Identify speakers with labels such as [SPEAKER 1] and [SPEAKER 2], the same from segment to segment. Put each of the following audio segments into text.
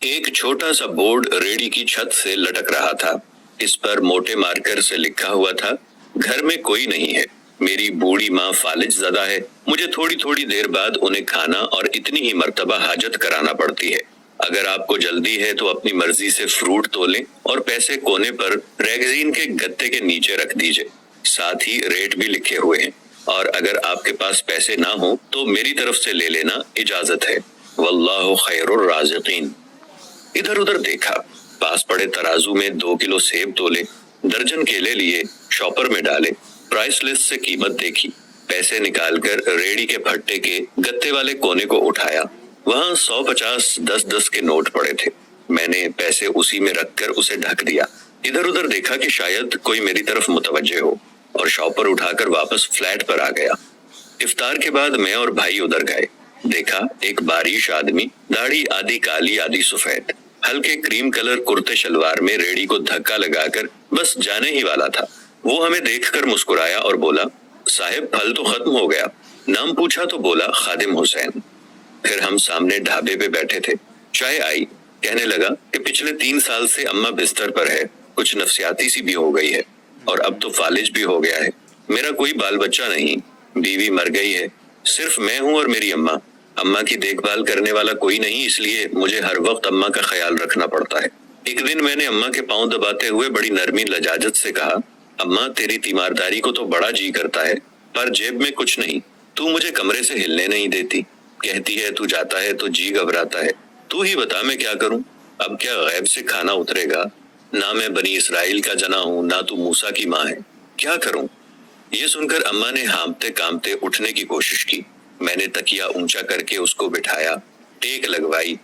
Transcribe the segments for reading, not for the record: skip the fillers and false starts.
[SPEAKER 1] एक छोटा सा बोर्ड रेडी की छत से लटक रहा था। इस पर मोटे मार्कर से लिखा हुआ था, घर में कोई नहीं है, मेरी बूढ़ी माँ फालिज ज़दा है, मुझे थोड़ी थोड़ी देर बाद उन्हें खाना और इतनी ही मर्तबा हाजत कराना पड़ती है। अगर आपको जल्दी है तो अपनी मर्जी से फ्रूट तोलें और पैसे कोने पर मैगजीन के गत्ते के नीचे रख दीजिए। साथ ही रेट भी लिखे हुए हैं, और अगर आपके पास पैसे ना हो तो मेरी तरफ से ले लेना, इजाजत है। वल्लाहु खैरुर राज़िकीन। इधर उधर देखा, पास पड़े तराजू में 2 किलो सेब तोले, दर्जन केले लिए, शॉपर में डाले, प्राइस लिस्ट से कीमत देखी, पैसे निकालकर रेडी के भट्टे के गत्ते वाले कोने को उठाया। वहां 100-50 10-10 के नोट पड़े थे। मैंने पैसे उसी में रखकर उसे ढक दिया। इधर उधर देखा कि शायद कोई मेरी तरफ मुतवज्जे हो, और शॉपर उठाकर वापस फ्लैट पर आ गया। इफ्तार के बाद मैं और भाई उधर गए। देखा एक बारिश आदमी, दाढ़ी आधी काली आधी सफेद, हल्के क्रीम कलर कुर्ते शलवार में रेडी को धक्का लगाकर बस जाने ही वाला था। वो हमें देखकर मुस्कुराया और बोला, साहिब फल तो खत्म हो गया। नाम पूछा तो बोला, खादिम हुसैन। फिर हम सामने ढाबे पे बैठे थे, चाय आई। कहने लगा कि पिछले 3 साल से अम्मा बिस्तर पर है, कुछ नफसियाती सी भी हो गई है, और अब तो फालिज भी हो गया है। मेरा कोई बाल बच्चा नहीं, बीवी मर गई है, सिर्फ मैं हूँ और मेरी अम्मा। अम्मा की देखभाल करने वाला कोई नहीं, इसलिए मुझे हर वक्त अम्मा का ख्याल रखना पड़ता है। एक दिन मैंने अम्मा के पांव दबाते हुए बड़ी नरमी लजाजत से कहा, अम्मा तेरी तीमारदारी को तो बड़ा जी करता है, पर जेब में कुछ नहीं, तू मुझे कमरे से हिलने नहीं देती, कहती है तू जाता है तो जी घबराता है, तू ही बता मैं क्या करूं। अब क्या गैब से खाना उतरेगा? ना मैं बनी इसराइल का जना हूं, ना तू मूसा की माँ है, क्या करूं? ये सुनकर अम्मा ने हांफते कांपते उठने की कोशिश की। मैंने तकिया ऊंचा करके उसको बिठाया, टेक लगवाई।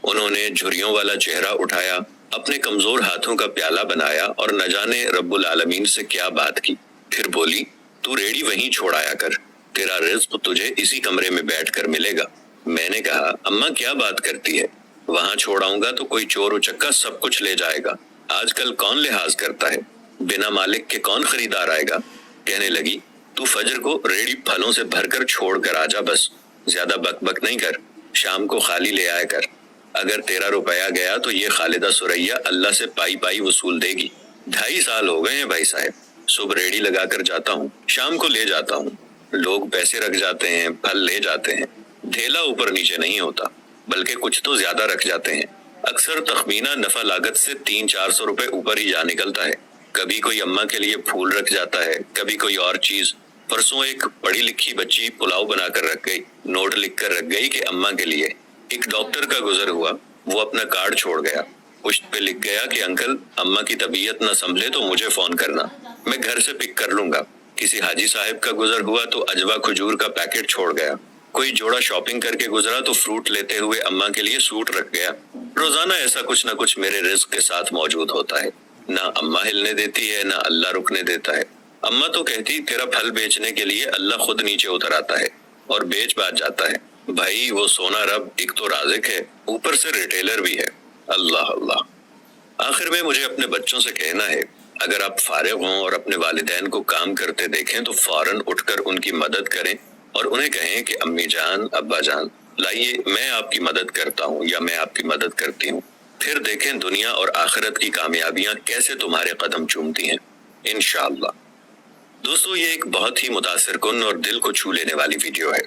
[SPEAKER 1] उन्होंने झुर्रियों वाला चेहरा उठाया, अपने कमजोर हाथों का प्याला बनाया और न जाने रब्बुल आलमीन से क्या बात की। फिर बोली, तू रेडी वहीं छोड़ आया कर, तेरा रिज्क तुझे इसी कमरे में बैठकर मिलेगा। मैंने कहा, अम्मा क्या बात करती है, वहां छोड़ाऊंगा तो कोई चोर उचक्का सब कुछ ले जाएगा। आजकल कौन लिहाज करता है, बिना मालिक के कौन खरीदार आएगा। कहने लगी, तू फजर को रेडी फलों से भरकर छोड़ कर आजा, बस ज्यादा बकबक नहीं कर, शाम को खाली ले आया कर। अगर तेरा रुपया गया तो ये खालिदा सुरैया अल्लाह से पाई पाई वसूल देगी। 2.5 साल हो गए हैं भाई साहब, सुबह रेडी लगाकर जाता हूँ, शाम को ले जाता हूँ। लोग पैसे रख जाते हैं, फल ले जाते हैं, ढेला ऊपर नीचे नहीं होता, बल्कि कुछ तो ज्यादा रख जाते हैं। अक्सर तखमीना नफा लागत से 300-400 रुपए ऊपर ही जा निकलता है। कभी कोई अम्मा के लिए फूल रख जाता है, कभी कोई और चीज। परसों एक पढ़ी लिखी बच्ची पुलाव बनाकर रख गई, नोट लिख कर रख गई कि अम्मा के लिए। एक डॉक्टर का गुजर हुआ, वो अपना कार्ड छोड़ गया, पुश्त पे लिख गया कि अंकल अम्मा की तबीयत न संभले तो मुझे फोन करना, मैं घर से पिक कर लूंगा। किसी हाजी साहब का गुजर हुआ तो अजवा खजूर का पैकेट छोड़ गया। कोई जोड़ा शॉपिंग करके गुजरा तो फ्रूट लेते हुए अम्मा के लिए सूट रख गया। रोजाना ऐसा कुछ न कुछ मेरे रिज्क के साथ मौजूद होता है। ना अम्मा हिलने देती है, ना अल्लाह रुकने देता है। अम्मा तो कहती, तेरा फल बेचने के लिए अल्लाह खुद नीचे उतर आता है और बेच बाच जाता है। भाई वो सोना रब एक तो राज़िक है, ऊपर से रिटेलर भी है। अल्लाह अल्लाह। आखिर में मुझे अपने बच्चों से कहना है, अगर आप फारिग हों और अपने वालिदैन को काम करते देखें तो फौरन उठकर उनकी मदद करें और उन्हें कहें कि अम्मी जान, अब्बा जान, लाइए मैं आपकी मदद करता हूँ या मैं आपकी मदद करती हूँ। फिर देखें दुनिया और आखिरत की कामयाबियां कैसे तुम्हारे कदम चूमती हैं, इंशाअल्लाह। दोस्तों, ये एक बहुत ही मुतासिर कुन और दिल को छू लेने वाली वीडियो है।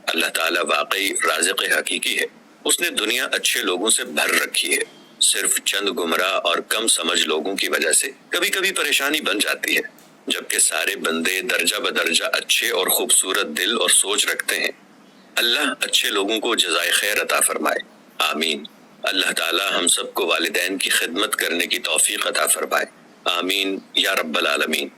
[SPEAKER 1] अल्लाह ताला वाकई राज़िक़ हकीकी है। उसने दुनिया अच्छे लोगों से भर रखी है। सिर्फ चंद गुमराह और कम समझ लोगों की वजह से कभी कभी परेशानी बन जाती है, जबकि सारे बंदे दर्जा बदर्जा अच्छे और खूबसूरत दिल और सोच रखते हैं। अल्लाह अच्छे लोगों को जज़ाए खैर अता फरमाए, आमीन। अल्लाह ताला हम सबको वालिदैन की खिदमत करने की तौफीक अता फरमाए, आमीन या रब्बल आलमीन।